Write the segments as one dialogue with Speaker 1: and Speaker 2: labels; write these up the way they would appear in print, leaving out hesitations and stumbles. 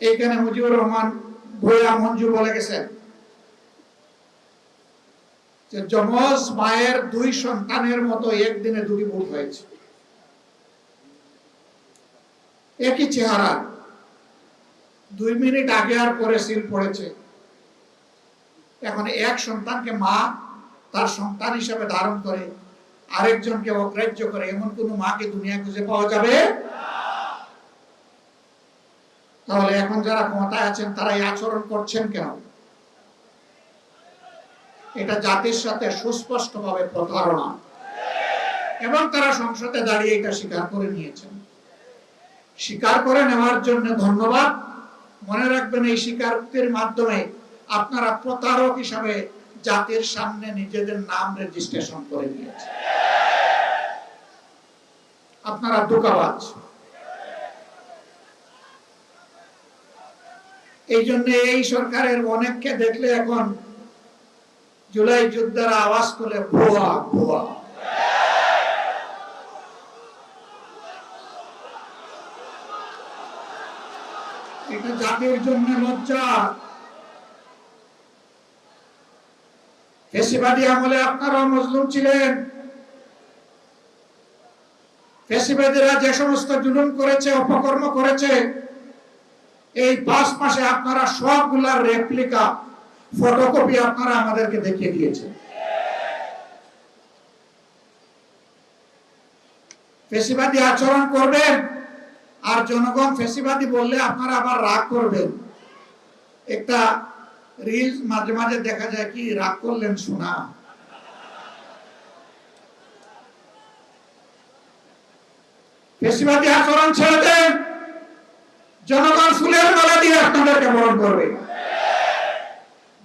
Speaker 1: এইখানে মুজিবুর রহমান ভূঁইয়া মঞ্জু বলে গেছেন যে যমজ মায়ের দুই সন্তানের মতো একদিনে দুটি ভোট হয়েছে, একই চেহারা, 2 মিনিট আগে আর পরে সিল পড়েছে। এখন এক সন্তানকে মা তার সন্তান হিসেবে ধারণ করে আরেকজনকে অগ্রাহ্য করে এমন কোন মাকে দুনিয়া খুঁজে পাওয়া যাবে? তাহলে এখন যারা ক্ষমতায় আছেন তারা এই আচরণ করছেন কেন? এটা জাতির সাথে সুস্পষ্টভাবে প্রতারণা, এবং তারা সংসদে দাঁড়িয়ে এটা স্বীকার করে নিয়েছেন। স্বীকার করে নেওয়ার জন্য ধন্যবাদ। মনে রাখবেন, এই স্বীকারোক্তির মাধ্যমে আপনারা প্রতারক হিসাবে জাতির সামনে নিজেদের নাম রেজিস্ট্রেশন করে নিয়েছেন। আপনারা ধোঁকাবাজ। এই জন্য এই সরকারের অনেককে দেখলে এখন জুলাই যোদ্ধারা আওয়াজ করে ভুয়া ভুয়া। এটা জাতির জন্য লজ্জা। ফ্যাসিবাদী আমলে আপনারাও মজলুম ছিলেন। ফ্যাসিবাদীরা যে সমস্ত জুলুম করেছে, অপকর্ম করেছে, এই 5 মাসে আপনারা সবগুলার রেপ্লিকা, ফটোকপি আপনারা আমাদেরকে দেখিয়ে দিয়েছেন। ফ্যাসিবাদী আচরণ করবেন আর জনগণ ফ্যাসিবাদী বললে আপনারা আবার রাগ করবেন। একটা রিলস মাঝে মাঝে দেখা যায়, কি রাগ করলেন শোনা। ফ্যাসিবাদী আচরণ ছেড়ে দেন, জনগণ ফুলের মালা দিয়ে আপনাদেরকে বরণ করবে,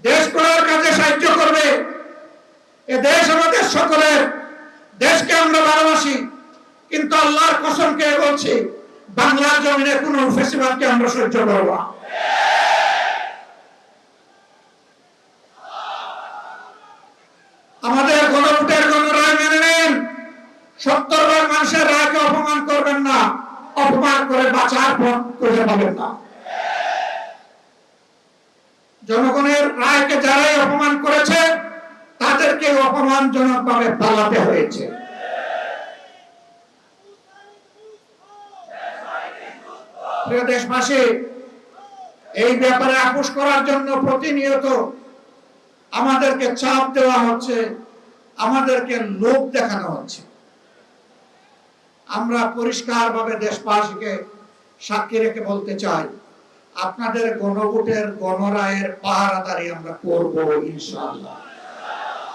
Speaker 1: দেশ গড়ার কাজে সাহায্য করবে। এ দেশ আমাদের সকলের, দেশকে আমরা ভালোবাসি, কিন্তু আল্লাহর কসম কে বলছি, বাংলার জমিনে কোন ফ্যাসিবাদকে আমরা সহ্য করব না। আমাদের গণভোটের গণরায় মেনে নেন। 70 ভাগ মানুষের রায়কে অপমান করবেন না, অপমান করে বাঁচার পথ খুঁজে পাবেন না। জনগণের রায়কে যারাই অপমান করেছে তাদেরকে অপমানজনক ভাবে পালাতে হয়েছে। প্রিয় দেশবাসী, এই ব্যাপারে আপোষ করার জন্য প্রতিনিয়ত আমাদেরকে চাপ দেওয়া হচ্ছে, আমাদেরকে লোভ দেখানো হচ্ছে। আমরা পরিষ্কারভাবে দেশবাসীকে সাক্ষী রেখে বলতে চাই, আপনাদের গণভোটের গণরায়ের পাহারাদারি আমরা করব ইনশাআল্লাহ।